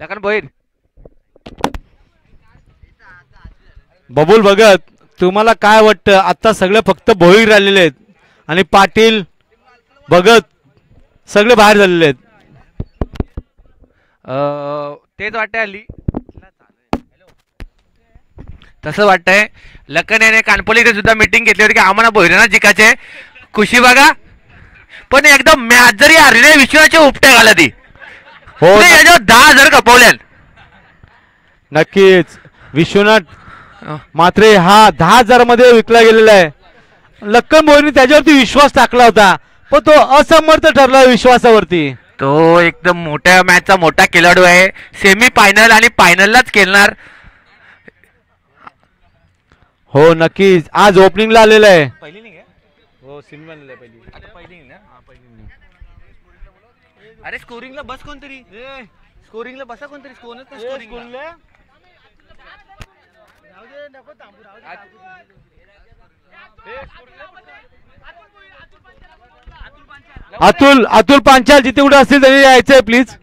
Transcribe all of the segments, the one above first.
लखन भोईर. बबुल भगत, तुम्हाला काय वाटतं? आता सगळे फक्त भोईर राहिलेले आहेत आणि पाटील भगत सगळे बाहेर झालेले आहेत. तेच वाटतंय हल्ली. तसं वाटतंय. लखन याने कानपोलीने सुद्धा मीटिंग घेतली होती की आम्हाला भोईरांना जिकायचे. खुशी बघा, पण एकदम मॅच जरी हरले विश्वाचे उपटे घाला ती. हो, याच्यावर 10,000 कपवल्यान. नक्कीच विश्वनाथ मात्रे हा 10,000 मध्ये विकला गेलेला आहे. लक्कन भोईरने त्याच्यावरती विश्वास टाकला होता, पण तो असमर्थ ठरला विश्वासावरती. तो एकदम मोठ्या मॅचचा मोठा खेळाडू आहे. सेमी फायनल आणि फायनललाच खेळणार. हो नक्कीच आज ओपनिंगला आलेला आहे. अरे स्कोरिंगला बस कोणतरी, स्कोरिंगला बसा कोणतरी. अतुल पांचाल जिथे कुठे असतील तरी यायचंय प्लीज.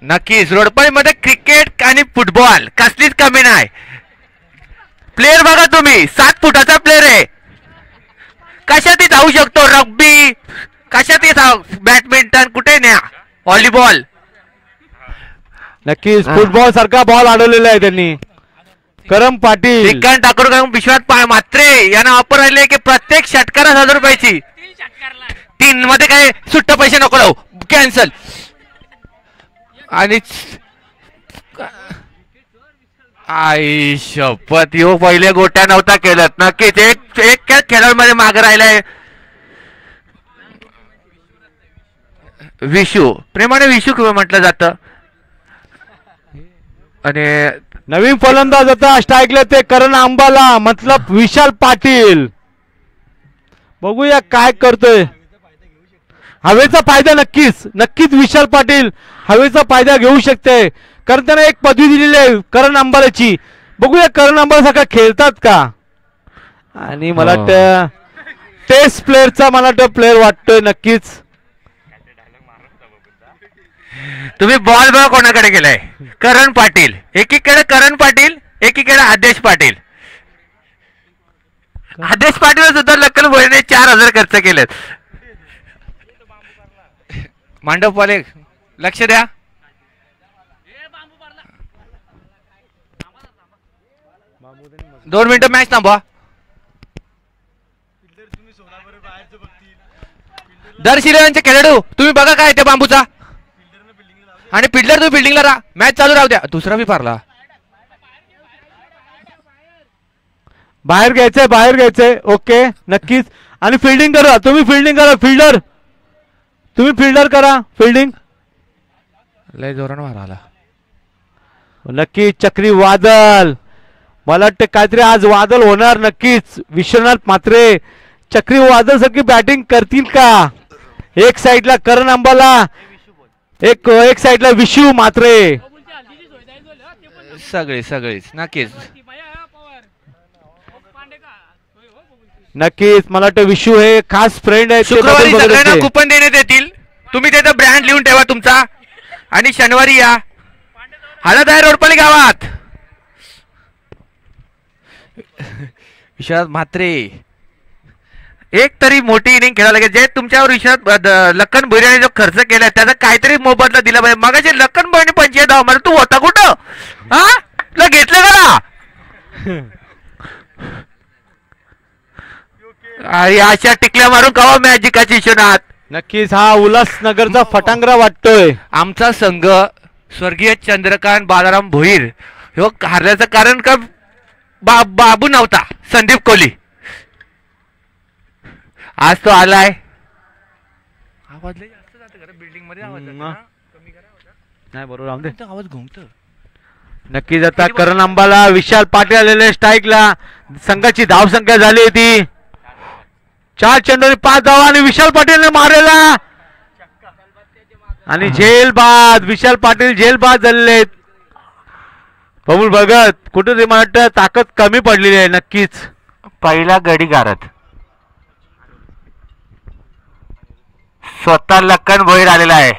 नक्कीच रोडपळीमध्ये क्रिकेट आणि फुटबॉल कसलीच कमी नाही. प्लेयर बघा तुम्ही, 7 फुटाचा प्लेयर आहे. कशातही जाऊ शकतो. रग्बी कशातही बॅडमिंटन कुठे न्या, व्हॉलीबॉल. नक्कीच फुटबॉल सारखा बॉल अडवलेला आहे त्यांनी. करम पाटील, श्रीकांत ठाकूर, विश्वास मात्रे यांना ऑफर आले की प्रत्येक षटकारास 1,000 रुपयाची. 3 मध्ये काय सुट्ट पैसे नको लावू, कॅन्सल. आणि आई शपथ, यो पहिले गोट्या नव्हता केलत. नक्कीच एक खेळाडूमध्ये मागे राहिलाय. विशू, प्रेमाने विशू किंवा म्हटलं जातं. आणि नवीन फलंदाज आता स्ट्राईकला ते करण आंबाला, मतलब विशाल पाटील. बघूया काय करतोय. हवेचा फायदा नक्कीच विशाल पाटील हवेचा फायदा घेऊ शकते, कारण त्याने एक पदवी दिलेली आहे करण आंबालाची. बघूया करण आंबाला सारखा खेळतात का. आणि मला वाटतं टेस्ट प्लेअरचा प्लेअर वाटतोय नक्कीच. तुम्ही बॉल बघा कोणाकडे गेलाय. करण पाटील, एकीकडे करण पाटील, एकीकडे आदेश पाटील. आदेश पाटील सुद्धा लखन भोईरने 4,000 खर्च केलेत. मांडव पाले लक्ष द्या. दोन मिनिटं मॅच थांबवा. दर्शिलेवांचे खेळाडू तुम्ही बघा काय त्या बांबूचा. आणि फिल्डर तुम्ही फिल्डिंगला राहा, मॅच चालू राहू द्या. दुसरा बी पारला. बाहेर घ्यायचंय. ओके नक्कीच. आणि फिल्डिंग करा तुम्ही, फिल्डर तुम्ही फिल्डर करा. फिल्डिंग लय जोरानं मारायला. नक्कीच चक्रीवादळ, मला वाटतं काहीतरी आज वादळ होणार. नक्कीच विश्वनाथ मात्रे चक्रीवादळ सारखी बॅटिंग करतील का. एक साइडला करण आंबाला, एक साइडला विशू मात्रे. सगळेच नक्कीच. मला वाटतं विशू हे खास फ्रेंड आहे. शुक्रवारी सगळ्यांना कुपन देण्यात येतील. तुम्ही त्याचा ब्रँड लिहून ठेवा तुमचा. आणि शनिवारी या. हळद आहे रोडपल्ली गावात. विश्वास म्हात्रे एक तरी मोठी इनिंग खेळायला लागेल. जे तुमच्यावर विश्वास लखन भोईरने जो खर्च केला त्याचा काहीतरी मोबदला दिला पाहिजे. मगाशी लखन भोईरने 25 धावा मारले, तू होता कुठं? हा तुला घेतलं का? अरे अशा टिकल्या मारून कवा मॅच जिकायची विश्वनाथ. नक्कीच हा उल्हासनगरचा फटांगरा वाटतोय. आमचा संघ स्वर्गीय चंद्रकांत बालाराम भोईर ह्यो हारल्याचं कारण का बाबू नव्हता, संदीप कोहली. आज तो आलाय. आवाज लय जास्त जातं का बिल्डिंग मध्ये. आवाज कमी करा. नाही बरोबर आवाज घुमतो. नक्कीच आता करण आंबाला विशाल पाटील आलेले स्ट्राईकला. संघाची धावसंख्या झाली होती 4 चेंडूंनी 5 धावा आणि विशाल पाटीलने मारलेला. आणि झेलबाद, विशाल पाटील झेलबाद झालेले आहेत. बबुल भगत कुठेतरी मला वाटतं ताकद कमी पडलेली आहे. नक्कीच पहिला गडी गारत. स्वतः लक्कन भोईर आलेला आहे.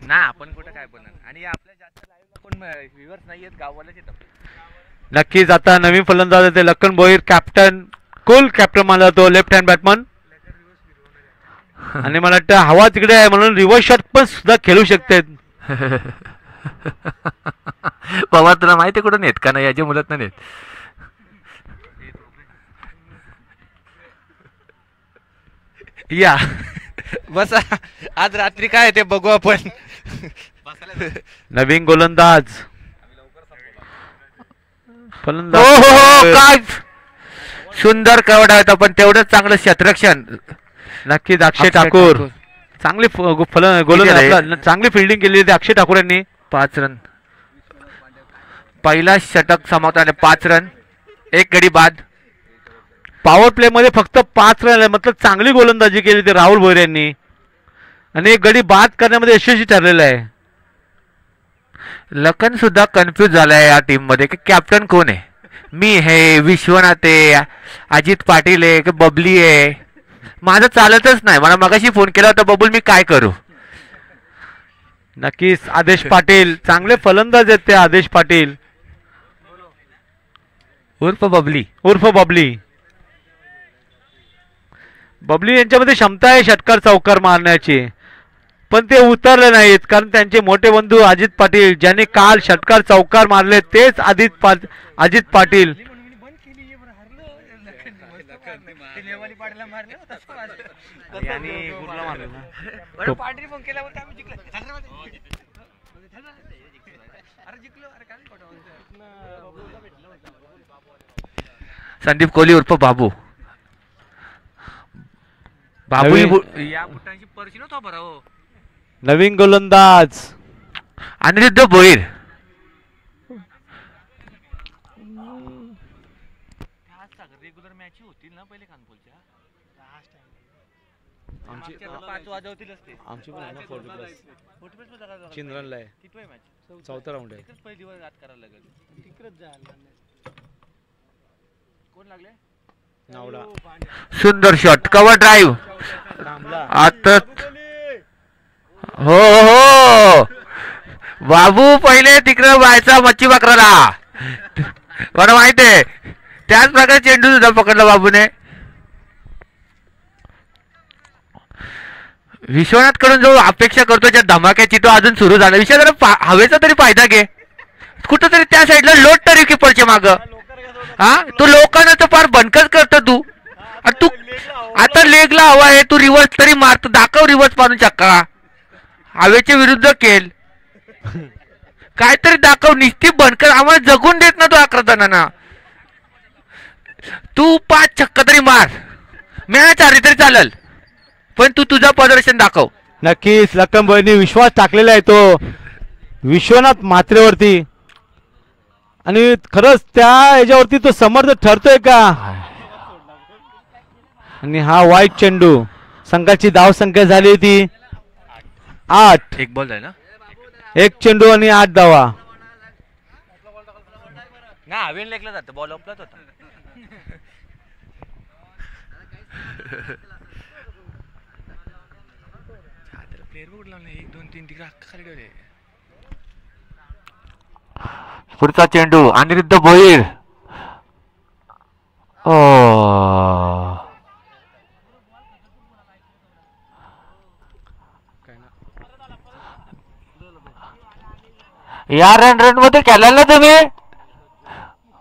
ना आपण कुठं काय बोलणार आणि आपल्या जास्त लाईव्हला कोण व्ह्यूअर्स नाहीयेत, गाववालेच येतात. नक्कीच आता नवीन फलंदाज आहे ते लक्कन भोईर, कॅप्टन कुल कॅप्टन मानला तो लेफ्ट हँड बॅटमन. आणि मला वाटतं हवा तिकडे आहे म्हणून रिव्हर्स शॉट पण सुद्धा खेळू शकते. बाबा तुला माहिती कुठं नेत का नाही याची मुलत नाही नेत. या बसा आज रात्री काय ते बघू आपण. नवीन गोलंदाज काय सुंदर कवडा होता पण तेवढंच चांगलं क्षेत्ररक्षण. नक्कीच अक्षय ठाकूर चांगली गोलंदाज चांगली फिल्डिंग केली होती अक्षय ठाकूर यांनी. 5 रन पहिला षटक समाप्त 5 रन 1 गडी बाद. पॉवर प्ले मध्ये फक्त 5 रन आहे, मतलब चांगली गोलंदाजी केली होती राहुल भोईर यांनी आणि एक गडी बाद करण्यामध्ये यशस्वी ठरलेला आहे. लखन सुद्धा कन्फ्यूज झालाय या टीम मध्ये की कॅप्टन कोण आहे. मी हे विश्वनाथ आहे, अजित पाटील आहे की बबली आहे. माझं चालतच नाही. मला मगाशी फोन केला होता बबुल मी काय करू. नक्कीच आदेश पाटील चांगले फलंदाज आहेत ते. आदेश पाटील उर्फ बबली बबली यांच्यामध्ये क्षमता आहे षटकार चौकार मारण्याची, पण ते उतरले नाहीत कारण त्यांचे मोठे बंधू अजित पाटील ज्यांनी काल षटकार चौकार मारले तेच अजित पाटील. संदीप कोहली उर्फ बाबू या बुटांची पर्शी नव्हता बरा हो. नवीन गोलंदाज अनिरुद्ध भोईर. रेग्युलर मॅच होतील ना पहिले खानपूरच्या. आमची पण आहे ना 40+ चिंद्रनला आहे. किती मॅच 4था राऊंड आहे. पहिली वर याद करायला लागेल. तिकडेच जायला कोण लागले. सुंदर शॉट कव्हर ड्राईव्ह आता. हो हो बाबू पहिले तिकडे व्हायचा मच्छी बकराला मला माहित आहे. त्याच प्रकारे चेंडू सुद्धा पकडला बाबूने. विश्वनाथ कडून जो अपेक्षा करतो ज्या धमाक्याची तो अजून सुरू झाला. विषय जरा हवेचा तरी फायदा घे कुठंतरी त्या साईडला लोट तरी कीपरच्या माग. हा तू लोकांना तर फार बनकच करतो तू. तू आता लेगला हवा आहे तू रिव्हर्स तरी मारतो. दाखव रिव्हर्स मारून चक्का हवेच्या विरुद्ध केल काहीतरी दाखव. निश्चित बनकर आम्हाला जगून देत ना तू 11 जणांना. तू 5 छक्का तरी मार मॅच आली तरी चालेल पण तू तुझं प्रदर्शन दाखव. नक्कीच लक्कन भोईरने विश्वास टाकलेला आहे तो विश्वनाथ म्हात्रेवरती आणि खरंच त्या याच्यावरती तो समर्थ ठरतोय का. आणि हा वाईट चेंडू. संघाची धाव संख्या झाली होती 8. एक बॉल आहे ना. 1 चेंडू आणि 8 धावा. ना हवेन लेखला जातं बॉल ऑफलाच होता. प्लेअर बोर्ड लावले 1 2 3 तिकडे खाली ठेवले. पुढचा चेंडू अनिरुद्ध भोईर. या रन मध्ये खेळाल ना तुम्ही.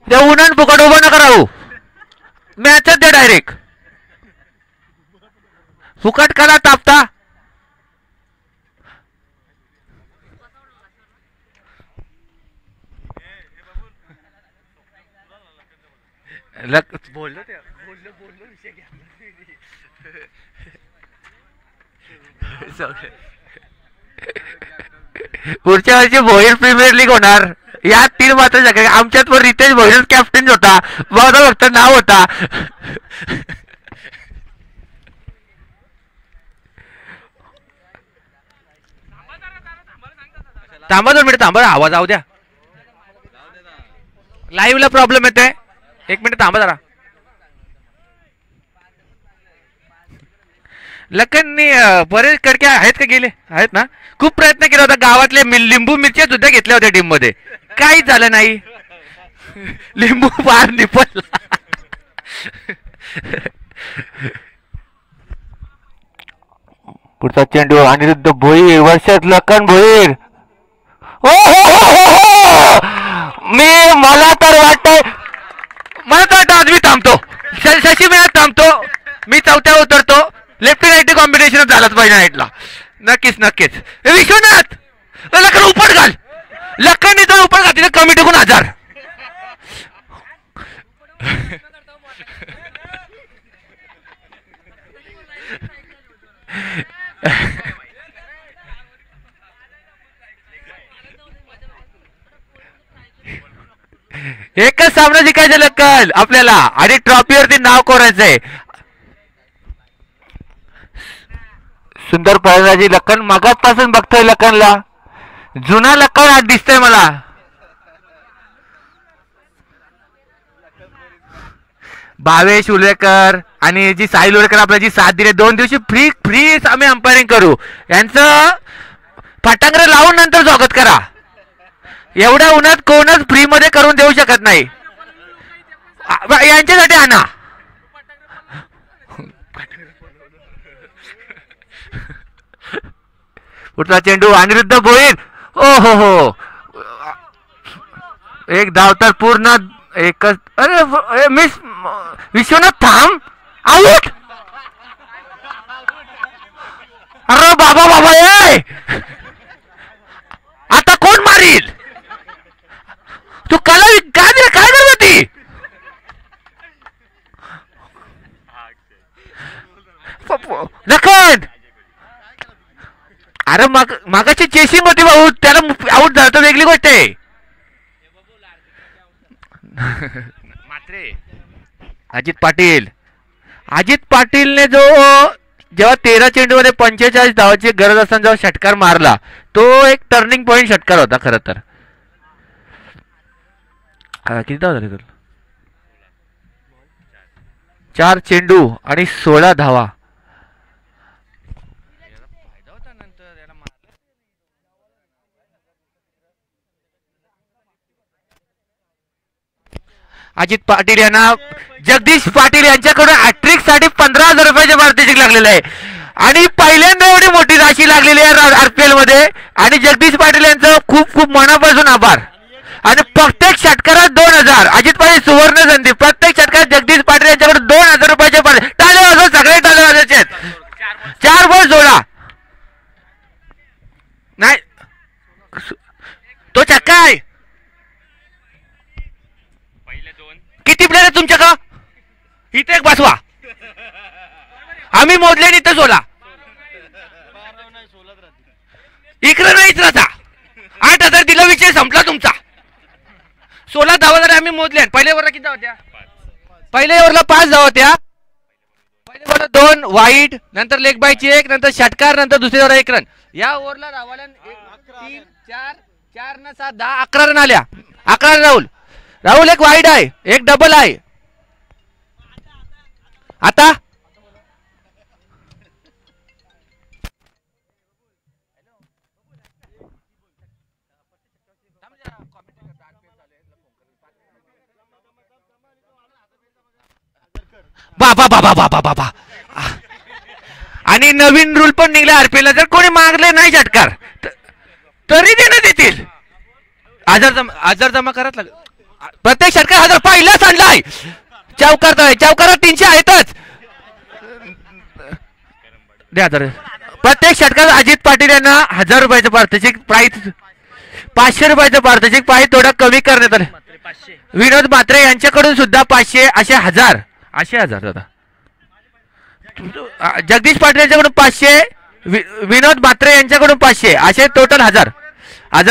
त्या उन्हान फुकट उभं नका राहू. मॅचच दे डायरेक्ट. फुकट करा तापता. बोललो विषय घ्या. पुढच्या वर्षी भोईर प्रीमियर लीग होणार. या 3 मात्र सगळे आमच्यात पण रितेश भोईर कॅप्टन होता. माझं फक्त नाव होता. थांबा 2 मिनिट थांबा. आवाज आऊ द्या. लाईव्ह ला प्रॉब्लेम येतोय. 1 मिनिट थांबा जरा. लखननी बरेच कडके आहेत का गेले आहेत ना. खूप प्रयत्न केला होता. गावातले लिंबू मिरच्या सुद्धा घेतल्या होत्या टीम मध्ये. काहीच झालं नाही. लिंबू फार निपटला. पुढचा चेंडू अनिरुद्ध भोईर. वर्षात लखन भोईर. मला तर वाटतं आज मी थांबतो. शशी मी थांबतो. मी 4थ्या उतरतो. लेफ्ट राईट कॉम्बिनेशन झालाच पाहिजे नाईटला. नक्कीच. विश्वनाथ लखन उपट घाल. लखननी जर उपट घातली तर कमिटीकडून 1000. एकच सामना जिंकायचं लखन आपल्याला आणि ट्रॉफीवरती नाव कोरायचंय. सुंदर फलंदाजी लखन. मागासपासून बघतोय लखनला. जुना लखन आज दिसतोय मला. भावेश उलेकर आणि जी साहिल उलेकर आपल्याला जी साथ दिली. 2 दिवशी फ्री आम्ही अंपायरिंग करू. यांचं फटांगरे लावून नंतर स्वागत करा. एवढ्या उन्हात कोणच फ्री मध्ये करून देऊ शकत नाही. यांच्यासाठी आणा. पुढचा चेंडू अनिरुद्ध भोईर. हो एक धाव तर पूर्ण. एकच. अरे मिस विश्वनाथ थांब. आउट. अरे बाबा ए आता कोण मारील. तू कला काय करत होती. लखन अरे मागाची चेसिंग होती भाऊ. त्याला आउट झालं तर वेगळी गोष्ट आहे. मात्रे अजित पाटीलने जेव्हा 13 चेंडूमध्ये 45 धावाची गरज असताना जेव्हा षटकार मारला तो एक टर्निंग पॉइंट षटकार होता खरं तर. किती धावा झाले तुला. 4 चेंडू आणि 16 धावा. अजित पाटील यांना जगदीश पाटील यांच्याकडून हॅट्रिक साठी 15,000 रुपयाचे पारितोषिक लागलेले आहे आणि पहिल्यांदा एवढी मोठी राशी लागलेली आहे आरपीएल मध्ये. आणि जगदीश पाटील यांचं खूप मनापासून आभार. आणि प्रत्येक षटकारात 2,000. अजित पाटील सुवर्ण संधी. प्रत्येक षटकारात जगदीश पाटील यांच्याकडे 2,000 रुपयाचे टाळे वाजवा. सगळे टाळे वाजवायचे आहेत. 4 बॉल 16 नाही तो छक्का आहे. किती प्लेयर तुमच्याकडं. इथे एक बसवा. आम्ही मोजले इथं 16. इकडे नाहीच राहता. 8,000 दिला विषय संपला तुमचा. 16 धावा जरी आम्ही मोजले. पहिल्या ओव्हरला किती धावा होत्या. पहिल्या ओव्हरला 5 धावा होत्या. पहिल्या ओव्हरला 2 वाईट नंतर लेग बायची 1 नंतर षटकार नंतर दुसऱ्या ओव्हरला 1 रन. या ओव्हरला धावाला 3 4 न 7 10 11 रन आल्या. 11 राहुल एक वाईड आहे. एक डबल आहे. आता बाबा आणि नवीन रूल पण निघला आरपीएल. जर कोणी मागले नाही षटकार तरी देण्यात येतील. आजार जमा करत लागेल. प्रत्येक षटकार 1000 पहिलाच आणलाय. चौकारात 300 आहेतच. द्या प्रत्येक षटकार अजित पाटील यांना 1000 रुपयाचं पारितोषिक प्राइस 500 रुपयाचं पारितोषिक प्राइस थोडा कमी करण्यात आलं. विनोद म्हात्रे यांच्याकडून सुद्धा 500 असे हजार दादा. जगदीश पाटील यांच्याकडून 500, विनोद म्हात्रे यांच्याकडून 500 असे टोटल 1000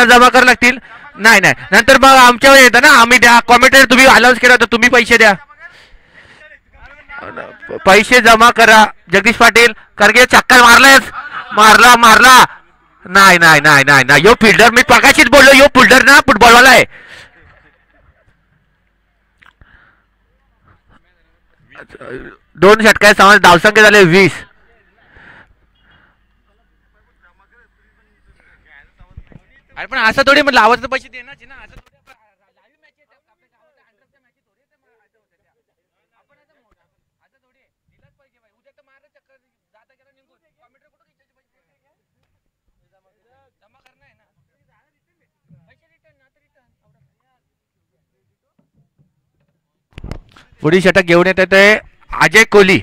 जमा करावे लागतील. नाही नंतर मग आमच्यावर येतं ना, आम्ही द्या कॉमेंटेटर तुम्ही अनाउन्स केला तर तुम्ही पैसे द्या. पैसे जमा करा जगदीश पाटील, कारण की चक्कर मारला. नाही यो फिल्डर, मी प्रकाशित बोललो, यो फिल्डर ना फुटबॉलवाला आहे. दोन षटकार समाज धावसंख्या झाले 20. अरे पण असं थोडी म्हटलं आवाज पैसे देणार ना. पुढील षटक घेऊन येत ते अजय कोहली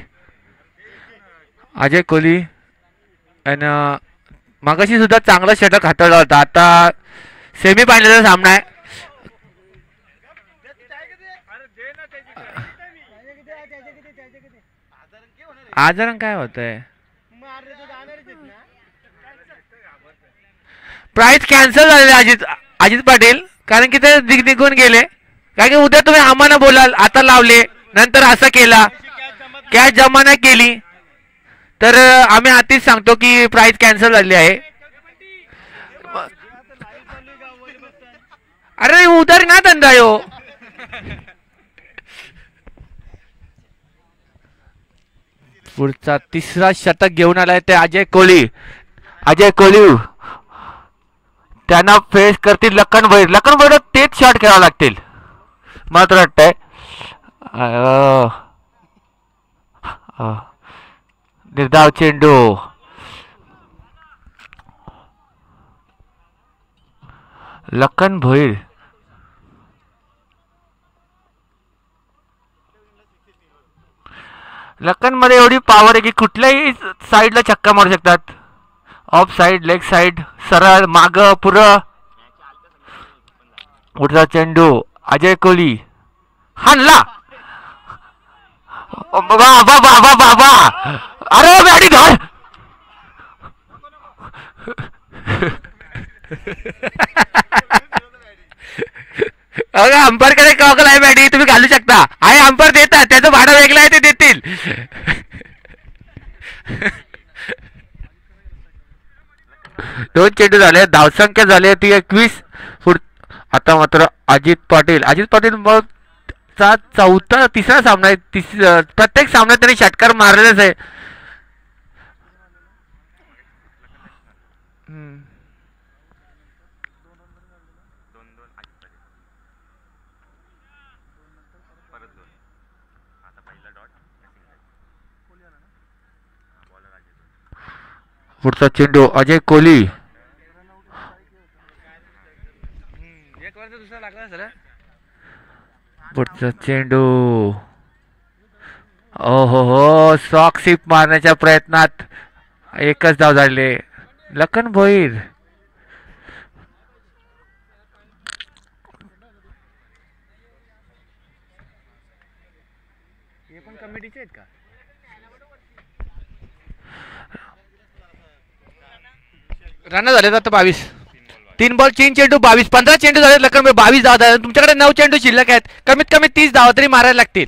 आणि मगाशी सुद्धा चांगला षटक हाताळला होता. आता सेमी फायनलचा सामना आहे. आजारण काय होतंय, प्राइस कॅन्सल झालेले अजित पाटील, कारण की ते निघून गेले. कारण की उद्या तुम्ही आम्हाला बोलाल आता लावले नंतर असं केला, कॅश जमा नाही केली तर आम्ही आधीच सांगतो की प्राइस कॅन्सल झाली आहे. अरे उधार ना धंदा यो. पुढचा तिसरा षटक घेऊन आलाय ते अजय कोहली. त्यांना फेस करतील लखन भैर तेच शॉट खेळावे लागतील मला तर वाटतंय. निर्धाव चेंडू, लखन भोईर मध्ये एवढी पॉवर आहे की कुठल्याही साईडला छक्का मारू शकतात. ऑफ साइड, लेग साइड, सरळ माग पुढं. पुढचा चेंडू अजय कोहली हाणला. बाबा अरे बॅडी धर. अंपायर कडे कॉकल आहे बॅडी, तुम्ही घालू शकता. आहे अंपायर देतात, त्याचं भाडं वेगळं आहे, ते देतील. दोन चेंडू झाले, धावसंख्या झाली ती 21. आता मात्र अजित पाटील मग तिसरा सामना आहे. प्रत्येक सामन्यात त्यांनी षटकार मारलेलाच आहे. पुढचा चेंडू अजय कोहली. पुढचा चेंडू हो सॉक सिप मारण्याच्या प्रयत्नात एकच धाव झाले. लखन भोईर हे पण कमिटीचे आहेत का? रन झाले आता 22. 3 बॉल 3 चेंडू 22. 15 चेंडू झाले लखन 22 धावा झाले. तुमच्याकडे 9 चेंडू शिल्लक आहेत. कमीत कमी 30 धावा तरी मारायला लागतील.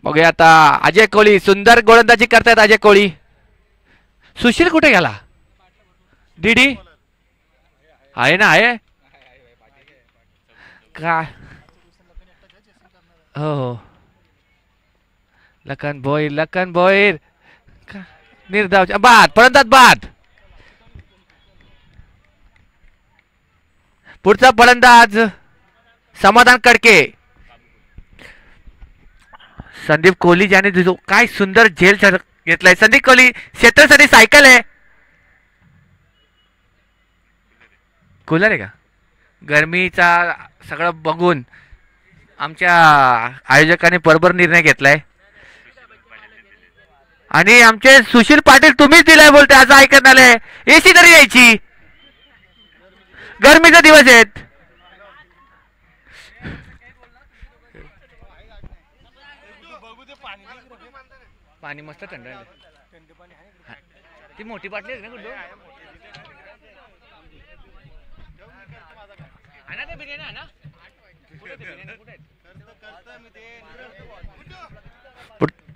बघूया आता अजय कोहली सुंदर गोलंदाजी करतायत. अजय कोहली. सुशील कुठे गेला? डीडी आहे ना, आहे काय? हो लखन भोईर निर्धाव बाद फलंदाज बाद. पुढचा फलंदाज समाधान कडके. संदीप कोहली ज्याने काय सुंदर झेल घेतलाय. संदीप कोहली क्षेत्रासाठी सायकल आहे. कूलर आहे का? गरमीचा सगळं बघून आमच्या आयोजकांनी बरोबर निर्णय घेतलाय. आणि आमचे सुशील पाटील तुम्हीच दिलाय बोलते. असं ऐकत आलंय. एसी तरी यायची, गरमीचे दिवस आहेत. पाणी मस्त थंड आहे. ती मोठी बाटली आहे ना गुड्डू. आणा ते बिर्याणी आणा.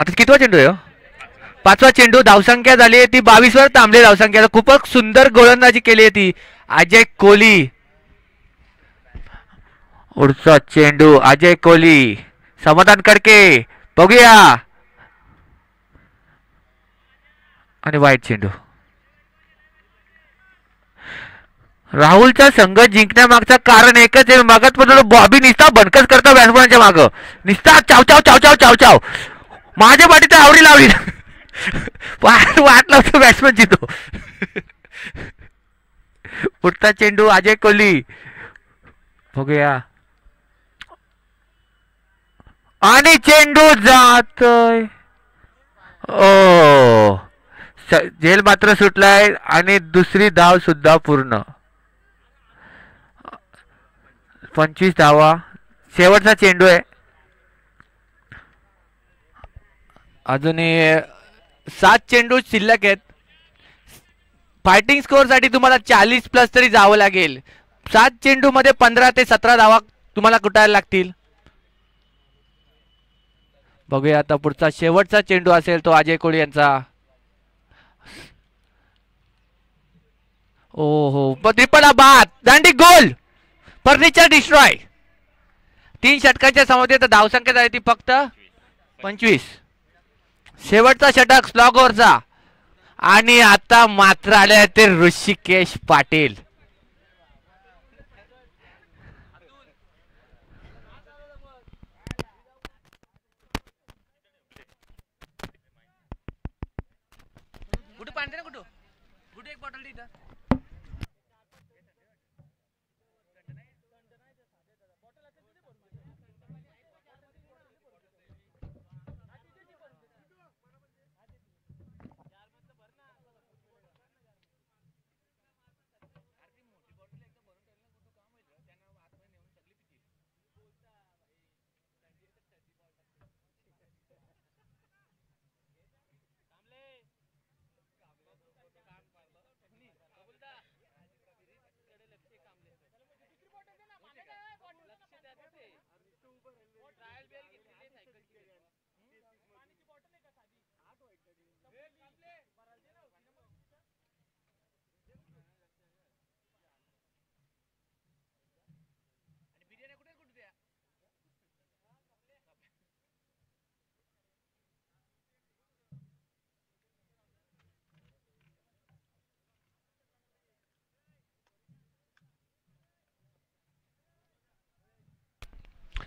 आता कितवा चेंडू आहे? पाचवा चेंडू. धावसंख्या झाली आहे ती 22 वर थांबली. धावसंख्या खूपच सुंदर गोलंदाजी केली आहे ती अजय कोहली. पुढचा चेंडू अजय कोहली. समाधान कडके बघूया. आणि वाईट चेंडू. राहुलचा संघ जिंकण्यामागचं कारण एकच आहे. मागत बॉबी निस्ता बनकस करतो बॅट्समॅनच्या माग. निस्ता चाव चाव चाव चाव चाव चाव. माझ्या पाठी तर आवडी लावली. वाट लावतो बॅट्समॅन जितो. पुढचा चेंडू अजय कोहली बघूया. आणि चेंडू जातोय. ओ झेल मात्र सुटलाय आणि दुसरी धाव सुद्धा पूर्ण. 25 धावा. शेवटचा चेंडू आहे. अजूनही 7 चेंडू शिल्लक आहेत. फायटिंग स्कोअर साठी तुम्हाला 40 प्लस तरी जावं लागेल. 7 चेंडू मध्ये 15 ते 17 धावा तुम्हाला कुटायला लागतील. बघूया आता पुढचा शेवटचा चेंडू असेल तो अजय कोहली यांचा. ओहो ट्रिपल बाद. दांडी गोल. Furniture destroy. 3 षटकांच्या समोर धावसंख्या झाली ती फक्त 25. शेवटचा षटक स्लॉग ओव्हरचा. आणि आता मात्र आले ते ऋषिकेश पाटील. कुठे पाणी ना कुठं कुठे एक बॉटल इथं.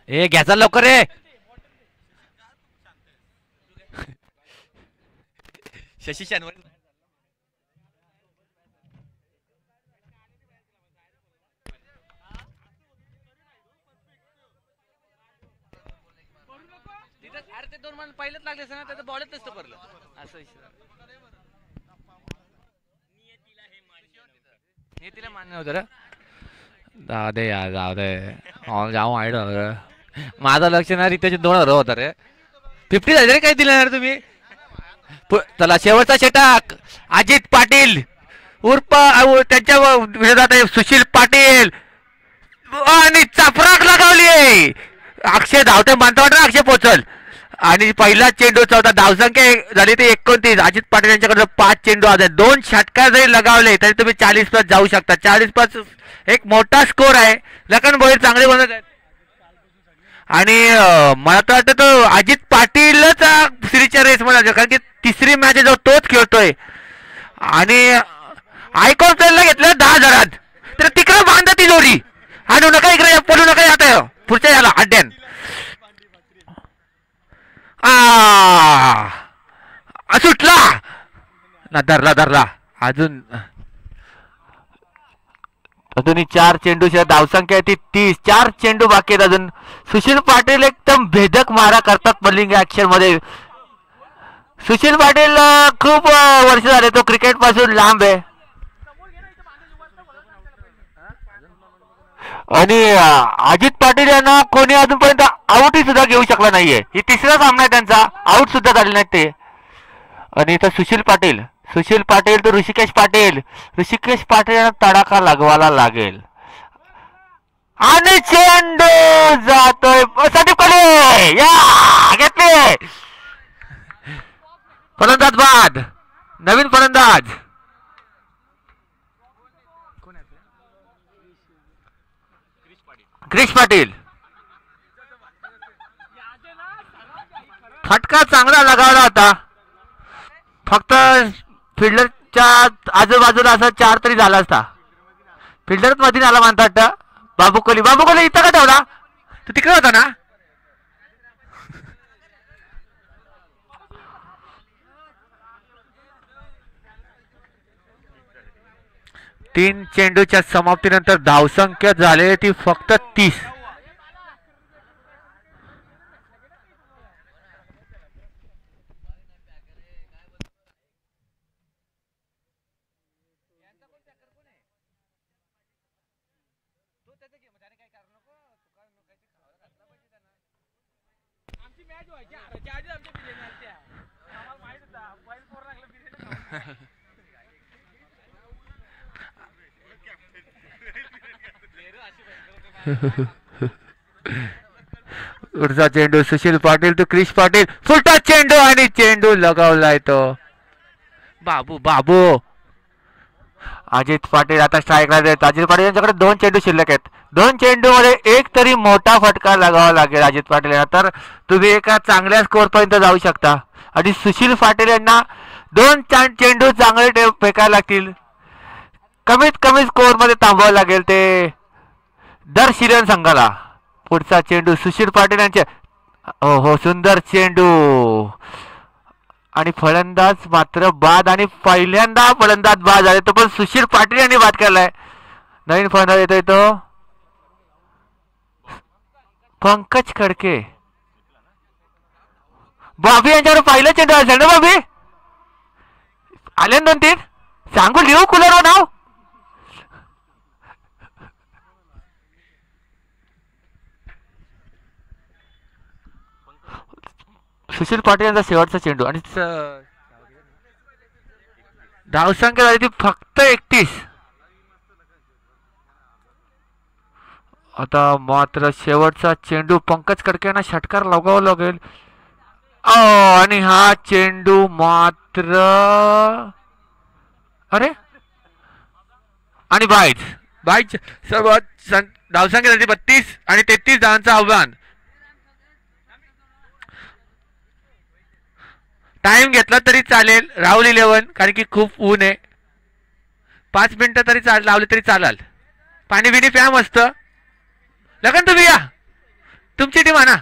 ए घ्याचा लवकर रे. शशी शनिवार अरे ते 2 मान पहिलेच लागले ना त्याचं बॉलच नसतं पडलं असं. नियतीला मान्य होतं रे. जाऊ दे यार जाऊ दे. जाऊ आयड माझं लक्ष नाही. त्याचे 2 रन होता रे. 50 झाले रे. काही दिलं ना तुम्ही. चला शेवटचा षटक. अजित पाटील उर्फ त्यांच्या विरोधात सुशील पाटील. आणि चपराक लगावली. अक्षय धावते मानता वाटत अक्षय पोचल. आणि पहिला चेंडू चौथा. धावसंख्या झाली ती 29. अजित पाटील यांच्याकडे 5 चेंडू आहेत. 2 षटकार जरी लगावले तरी तुम्ही 40 प्लस जाऊ शकता. 40 प्लस एक मोठा स्कोर आहे. लखन भोईर चांगले बनत आहेत. आणि मला तर वाटतं तो अजित पाटीलच सिरीजच्या रेस मध्ये कारण की 3री मॅच जो तोच खेळतोय. आणि आयकॉन प्लेअरला घेतलं 10,000 तर तिकडे बांधा ती जोरी. आणू नका इकडे पडू नका. आता पुढच्या याला अड्ड्यान सुटला ना. धरला अजून 4 चेंडूच्या धावसंख्या आहे ती 30. 4 चेंडू बाकी आहेत अजून. सुशील पाटील एकदम भेदक मारा करतात बॉलिंग ऍक्शन मध्ये. सुशील पाटील खूप वर्ष झाले तो क्रिकेट पासून लांब आहे. आणि अजित पाटील यांना कोणी अजूनपर्यंत आउटही सुद्धा घेऊ शकला नाहीये. ही 3रा सामना आहे त्यांचा. आउट सुद्धा झाले नाहीत ते. आणि इथं सुशील पाटील तो ऋषिकेश पाटील यांना तडाखा लगवायला लागेल आणि चेंडू जातोय संदीप कोले या घेतले फलंदाज बाद नवीन फलंदाज क्रिश पाटील फटका चांगला लगावला होता फक्त फिल्डरच्या आजूबाजूला असा 4 तरी झाला असता फिल्डर मध्ये आला म्हणतात बाबू कोहली इथं का ठेवला तू तिकडे होता ना तीन चेंडूच्या समाप्तीनंतर धावसंख्या झाली ती फक्त 30 उरचा चेंडू सुशील पाटील तो क्रिश पाटील फुलटा चेंडू आणि चेंडू लगावलाय तो बाबू अजित पाटील आता स्ट्राईकला देत अजित पाटील यांच्याकडे 2 चेंडू शिल्लक आहेत 2 चेंडू मध्ये एक तरी मोठा फटका लगावा लागेल अजित पाटील यांना तर तुम्ही एका चांगल्या स्कोर पर्यंत जाऊ शकता आणि सुशील पाटील यांना 2 चेंडू चांगले फेकायला लागतील कमीत कमी स्कोर मध्ये थांबवावं लागेल ते दर्शिलन संघाला पुढचा चेंडू सुशील पाटील यांचे हो सुंदर चेंडू आणि फलंदाज मात्र बाद आणि पहिल्यांदा फलंदाज बाद झाले तो पण सुशील पाटील यांनी बाद केलाय नवीन फलंदाज येतोय तो पंकज खडके बाबी यांच्याकडे पहिलं चेंडू असेल ना बाबी आले 2-3 सांगू लिहू कुलर नाव सुशील पाटील यांचा शेवटचा चेंडू आणि धावसंख्या झाली ती फक्त 31 आता मात्र शेवटचा चेंडू पंकज खडके यांना षटकार लगावा लागेल आणि हा चेंडू मात्र अरे आणि बाईच सर्वात धावसंख्या झाली 32 आणि 33 धावांचं आव्हान टाइम घेतला तरी चालेल राहुल 11 कारण की खूप ऊन आहे 5 मिनिटं तरी लावले तरी चालाल पाणी बिणी प्या मस्त लगन तुम्ही या तुमची टीम आणा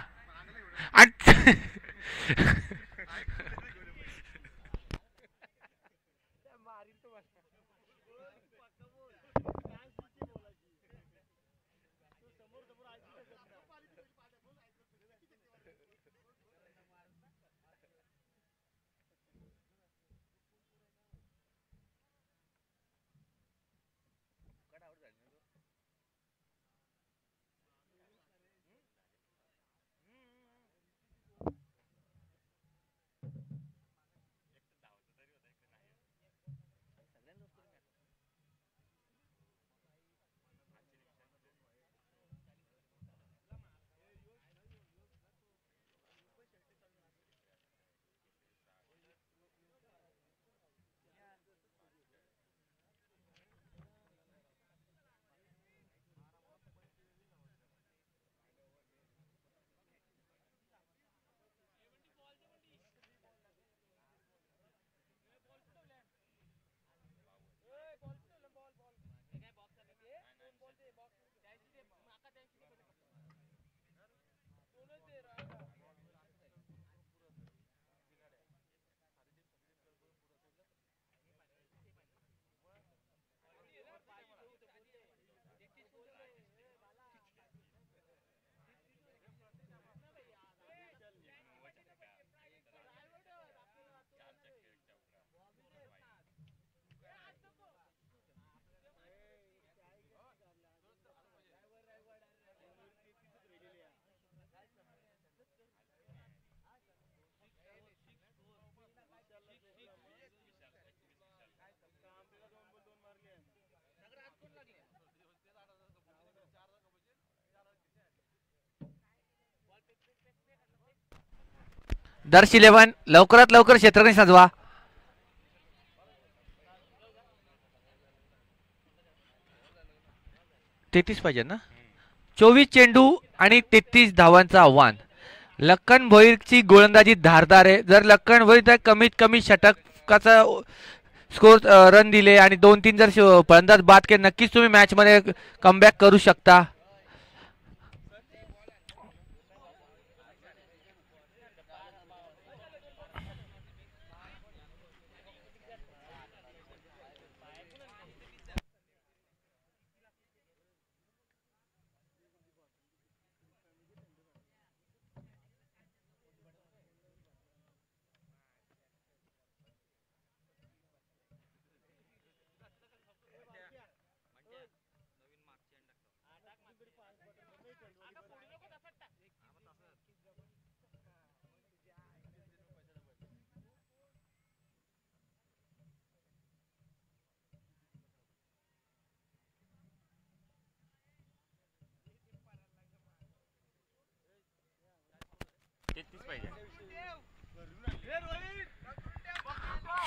दर्श 11 लवकरात लवकर क्षेत्ररक्षण सजवा. तेहतीस पाहिजे ना. 24 चेंडू आणि 33 धावांचं आव्हान. लक्कन भोईरची गोलंदाजी धारदार आहे. जर लक्कन भोईर कमीत कमी षटकाचा स्कोर रन दिले आणि 2-3 जर फलंदाज बाद केले नक्कीच तुम्ही मॅच मध्ये कमबॅक करू शकता.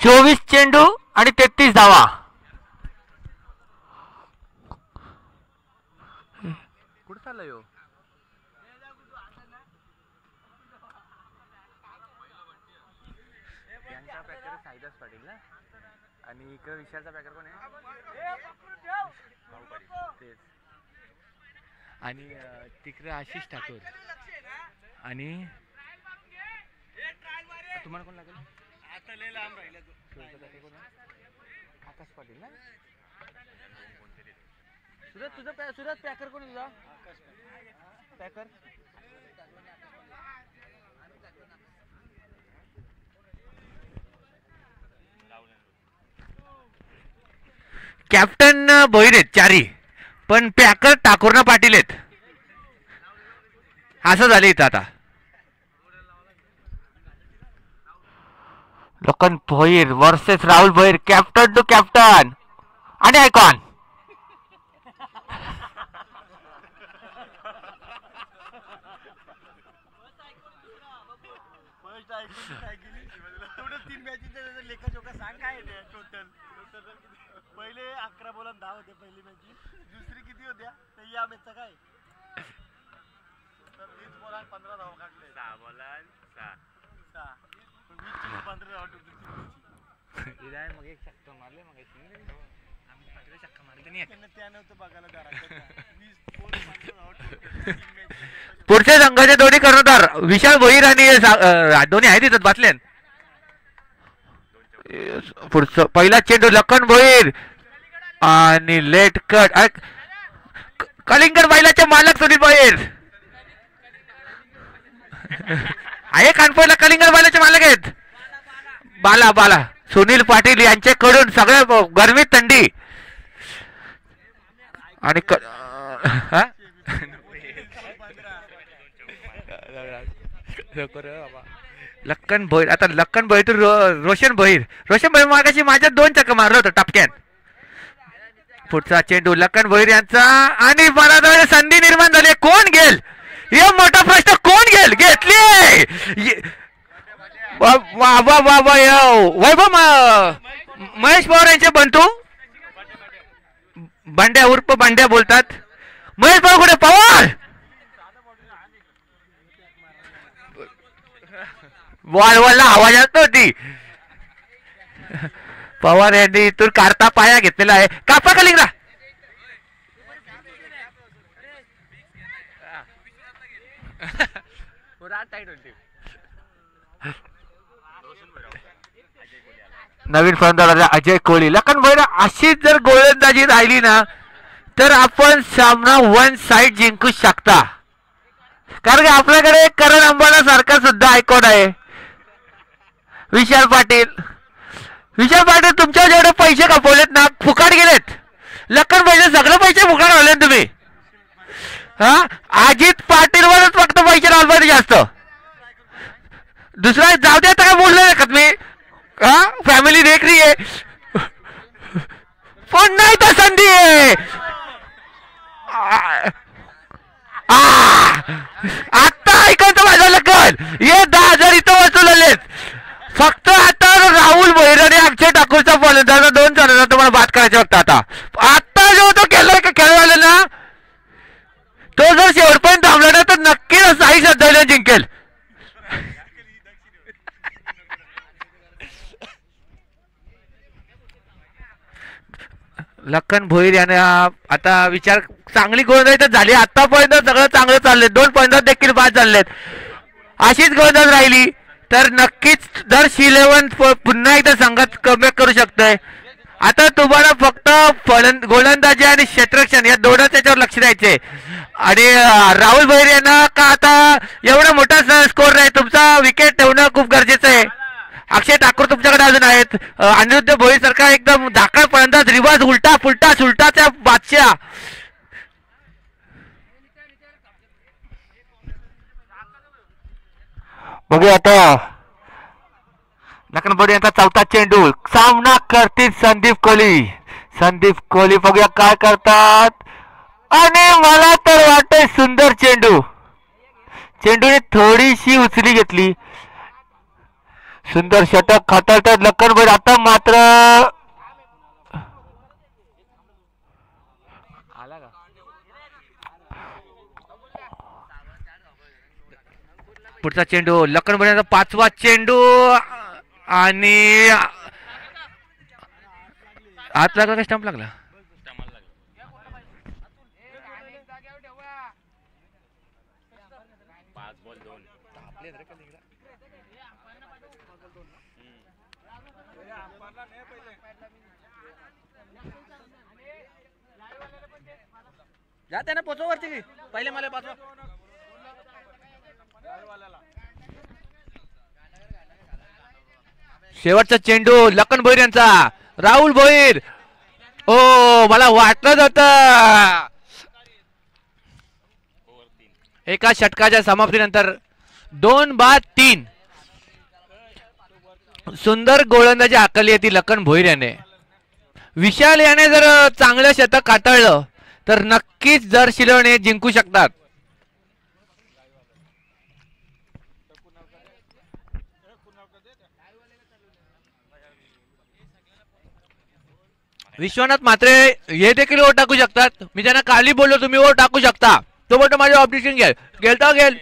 चोवीस चेंडू आणि 33 धावा. कुठं चाललाय हो? त्यांचा पॅकर साईदास पाटील ना आणि इकडे विशालचा पॅकर कोण आहे? तेच. आणि तिकडे आशिष ठाकूर आणि तुम्हाला कोण लागेल? आकाश पाटील ना. सुरत पॅकर कोण तुझा? पॅकर कॅप्टन भोईर आहेत चारी पण पॅकर ठाकूरना पाटील आहेत. असं झालं इथं आता. Lakhan Bhoir versus Rahul Bhoir. Captain to captain आणि आयकॉन. पहिले 11 बॉलात 10 होते पहिली मॅच. दुसरी किती होत्या या मॅचचा काय? तर 20 बॉलात 15 धावा काढले. 6 बॉलात 6 15 धावा टोटल. मग एक चक्कर मारले मग आम्ही पाटील चक्कर मारले नाही. त्यानं तर बघायला जरा 20 बॉल 15 धावा टोटल. पुढच्या संघाचे दोन्ही कर्णधार विशाल भोईर आणि दोन्ही आहेत तिथं बातले. पुढचं पहिला चेंडू लखन भोईर आणि लेट कट. कलिंगड बैलाचे मालक सुनील भोईर आहे. कानपूरला कलिंगड बैलाचे मालक आहेत बाला सुनील पाटील यांच्याकडून सगळ्या गरमी थंडी आणि लक्कन भोईर. आता लक्कन भोईर रोशन भोईर मागाशी माझ्या 2 चक्कर मारलं होतं टपक्यान. पुढचा चेंडू लक्कन भोईर यांचा आणि बराबर संधी निर्माण झाली. कोण घेल हे मोठा प्रश्न. कोण घेल? घेतली वैभव महेश पवार यांचे बंधू बांड्या उर्फ बांड्या बोलतात. महेश पवार कुठे? पवार बॉलवरला आवाज येत होती. पवार यांनी इथून काढता पाया घेतलेला आहे. कापा कलिंगडा. नवीन फलंदाज अजय कोहली. लखन भोईर अशीच जर गोलंदाजी राहिली ना तर आपण सामना 1 साइड जिंकू शकता. कारण आपल्याकडे करण अंबाला सारखा सुद्धा आयकॉन आहे. विशाल पाटील तुमच्या जेवढे पैसे कपवलेत ना फुकाट गेलेत. लखन भोईर सगळे पैसे फुकाट घालले तुम्ही. हा अजित पाटील वरच फक्त पैसे लावले जास्त. दुसरा जाऊ द्या काय बोलले का तुम्ही? हा फॅमिली देख रही है. पुन्हा इथं संधी आहे. आता ऐकायचं माझं लग्न हे 10,000 इथं वसूललेत. फक्त आता राहुल भोईर आणि अक्षय ठाकूरचा फलंदाज 2 जणांना तुम्हाला बात करायची फक्त. आता जो तो केलाय का खेळवाले ना तो जर शेवटपर्यंत थांबला ना तर नक्कीच साई श्रद्धाला जिंकेल. लखन भोईर याने आता विचार चांगली गोलंदाजी तर झाली आतापर्यंत सगळं चांगलं चाललंय. 2 फलंदाज देखील बाद झालेत. अशीच गोलंदाज राहिली तर नक्कीच जर शी11 पुन्हा एकदा संघात कमबॅक करू शकतोय. आता तुम्हाला फक्त गोलंदाजी आणि क्षेत्ररक्षण या दोनच त्याच्यावर लक्ष द्यायचे. आणि राहुल भोईर यांना का आता एवढा मोठा स्कोर नाही तुमचा विकेट ठेवणं खूप गरजेचं आहे. अक्षय ठाकूर तुमच्याकडे अजून आहेत. अनिरुद्ध भोईर सारखा एकदम धाकड फलंदाज रिवर्स उलटा पुलटा सुलटाच्या बादशाह. बघूया आता लखन भोईर यांचा चौथा चेंडू सामना करतील संदीप कोहली. संदीप कोहली बघूया काय करतात. आणि मला तर वाटतंय सुंदर चेंडूने थोडीशी उचली घेतली. सुंदर षटक खाताळतात लखन भोईर. आता मात्र पुढचा चेंडू लखन भोईर यांचा 5वा चेंडू आणि हात लागला का स्टंप लागला. जा त्यांना पोचव वरती पहिले मला पाचवा. शेवटचा चेंडू लखन भोईर यांचा. राहुल भोईर ओ मला वाटलं होतं एका षटकाच्या समाप्तीनंतर 2 बाद 3 सुंदर गोलंदाजी हाकलली होती लखन भोईर याने. विशाल याने जर चांगलं शतक काटाळलं तर नक्कीच जर शिलवणे जिंकू शकतात. विश्वनाथ मात्रे हे देखील ओव्हर टाकू शकतात. मी त्यांना काली बोललो तुम्ही ओव्हर टाकू शकता. तो बोलतो माझे ऑब्जेक्शन गेलता गेल